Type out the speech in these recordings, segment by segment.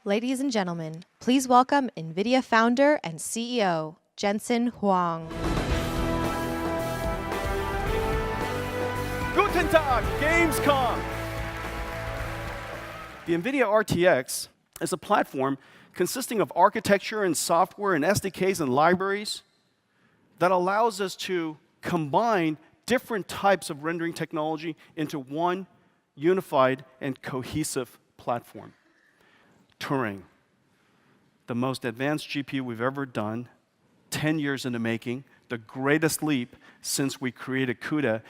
Ladies and gentlemen, please welcome Nvidia founder and CEO, Jensen Huang. Guten Tag, Gamescom! The Nvidia RTX is a platform consisting of architecture and software and SDKs and libraries that allows us to combine different types of rendering technology into one unified and cohesive platform. Turing, the most advanced GPU we've ever done, 10 years in the making, the greatest leap since we created CUDA,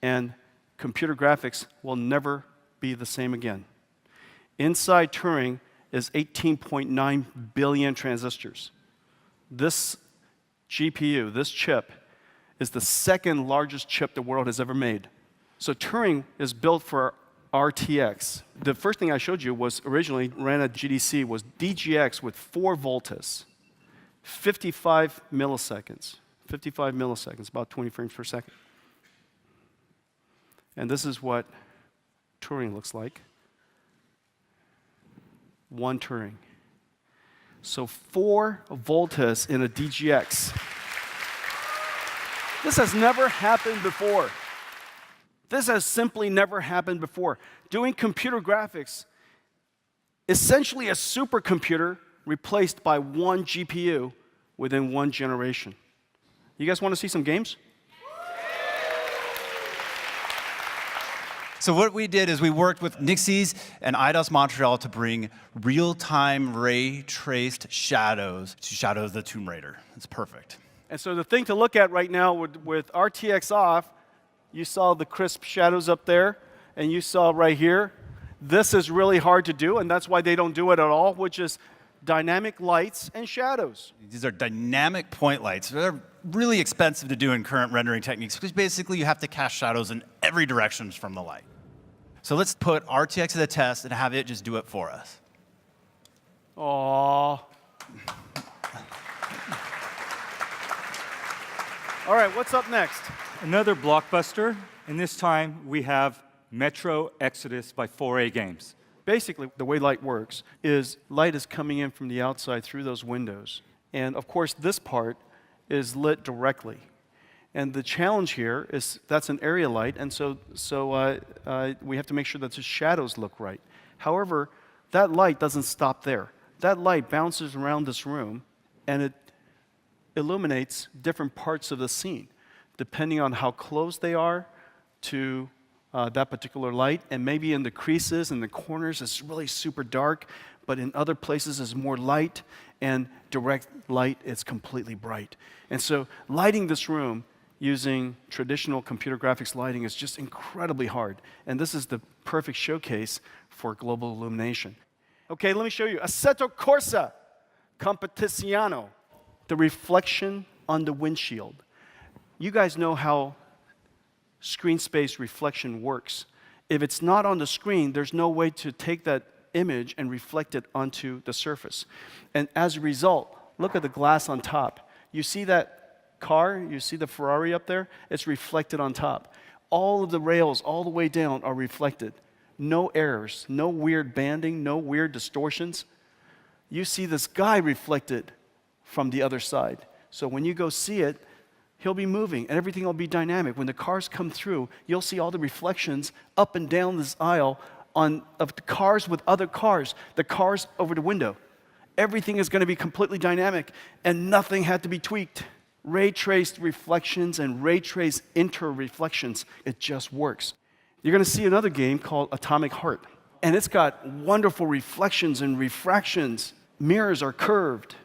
and computer graphics will never be the same again. Inside Turing is 18.9 billion transistors. This GPU, this chip, is the second largest chip the world has ever made. So Turing is built for RTX. The first thing I showed you was originally ran at GDC was DGX with 4 volts, 55 milliseconds. 55 milliseconds, about 20 frames per second. And this is what Turing looks like. One Turing. So 4 volts in a DGX. This has never happened before. This has simply never happened before. Doing computer graphics, essentially a supercomputer replaced by one GPU within one generation. You guys want to see some games? So what we did is we worked with Nixie's and IDOS Montreal to bring real-time ray-traced shadows to Shadow of the Tomb Raider. It's perfect. And so the thing to look at right now with RTX off, you saw the crisp shadows up there, and you saw right here. This is really hard to do, and that's why they don't do it at all, which is dynamic lights and shadows. These are dynamic point lights. They're really expensive to do in current rendering techniques because basically you have to cast shadows in every direction from the light. So let's put RTX to the test and have it just do it for us. Aww. All right, what's up next? Another blockbuster, and this time we have Metro Exodus by 4A Games. Basically, the way light works is light is coming in from the outside through those windows. And of course, this part is lit directly. And the challenge here is that's an area light, and so we have to make sure that the shadows look right. However, that light doesn't stop there. That light bounces around this room, and it illuminates different parts of the scene, depending on how close they are to that particular light. And maybe in the creases and the corners, it's really super dark, but in other places, it's more light, and direct light, it's completely bright. And so lighting this room using traditional computer graphics lighting is just incredibly hard. And this is the perfect showcase for global illumination. Okay, let me show you. Assetto Corsa Competiziano, the reflection on the windshield. You guys know how screen space reflection works. If it's not on the screen, there's no way to take that image and reflect it onto the surface. And as a result, look at the glass on top. You see that car, you see the Ferrari up there? It's reflected on top. All of the rails all the way down are reflected. No errors, no weird banding, no weird distortions. You see this guy reflected from the other side. So when you go see it, he'll be moving, and everything will be dynamic. When the cars come through, you'll see all the reflections up and down this aisle of the cars with other cars, the cars over the window. Everything is going to be completely dynamic, and nothing had to be tweaked. Ray-traced reflections and ray-traced inter-reflections, it just works. You're going to see another game called Atomic Heart, and it's got wonderful reflections and refractions. Mirrors are curved.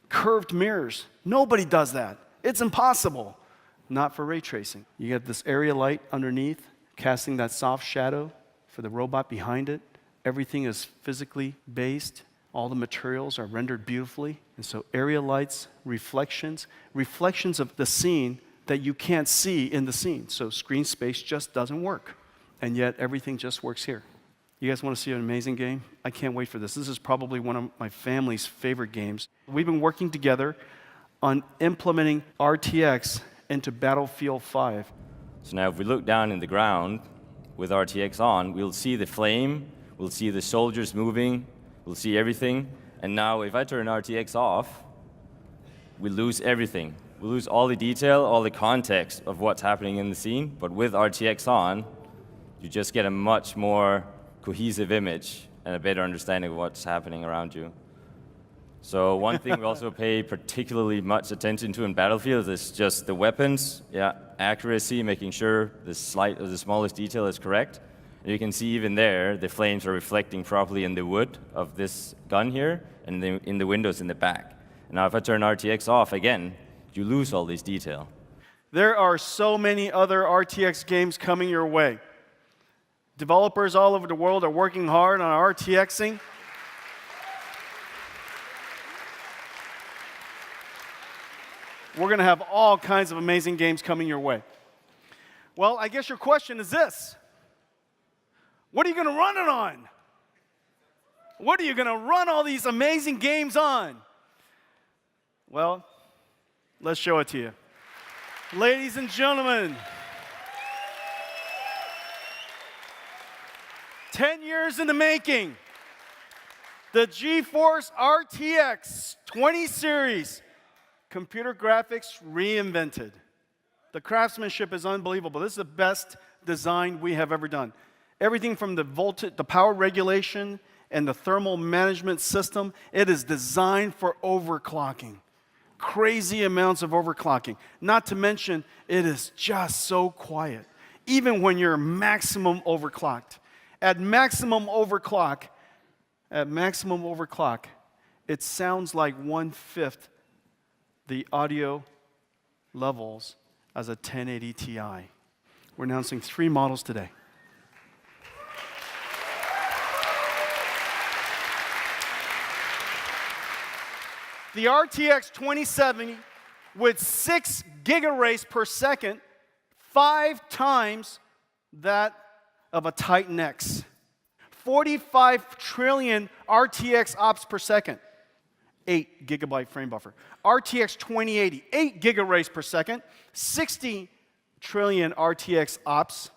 Curved mirrors. Nobody does that. It's impossible. Not for ray tracing. You get this area light underneath, casting that soft shadow for the robot behind it. Everything is physically based. All the materials are rendered beautifully. And so area lights, reflections of the scene that you can't see in the scene. So screen space just doesn't work. And yet everything just works here. You guys want to see an amazing game? I can't wait for this. This is probably one of my family's favorite games. We've been working together on implementing RTX into Battlefield 5. So now if we look down in the ground with RTX on, we'll see the flame, we'll see the soldiers moving, We'll see everything. And now if I turn RTX off, we lose everything. We lose all the detail, all the context of what's happening in the scene. But with RTX on, you just get a much more cohesive image and a better understanding of what's happening around you. So one thing we also pay particularly much attention to in Battlefield is just the weapons, accuracy, making sure the smallest detail is correct. And you can see even there, the flames are reflecting properly in the wood of this gun here and in the windows in the back. And now if I turn RTX off again, you lose all this detail. There are so many other RTX games coming your way. Developers all over the world are working hard on RTXing. We're going to have all kinds of amazing games coming your way. Well, I guess your question is this. What are you going to run it on? What are you going to run all these amazing games on? Well, let's show it to you. Ladies and gentlemen, 10 years in the making, the Geforce RTX 20 series. Computer graphics reinvented. The craftsmanship is unbelievable. This is the best design we have ever done. Everything from the voltage, the power regulation, and the thermal management system, it is designed for overclocking. Crazy amounts of overclocking. Not to mention, it is just so quiet. Even when you're maximum overclocked. At maximum overclock, it sounds like 1/5 the audio levels as a 1080 Ti. We're announcing 3 models today. The RTX 2070 with 6 gigaраys per second, 5 times that of a Titan X. 45 trillion RTX ops per second. 8 gigabyte frame buffer. RTX 2080, 8 gigaраys per second, 60 trillion RTX ops,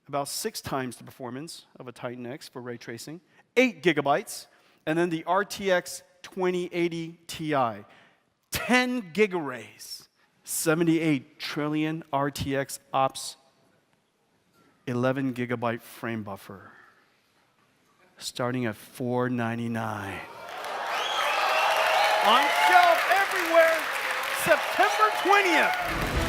about 6 times the performance of a Titan X for ray tracing, 8 gigabytes, and then the RTX 2080 Ti, 10 gigaраys, 78 trillion RTX ops, 11 gigabyte frame buffer, starting at $499. On shelf everywhere, September 20th.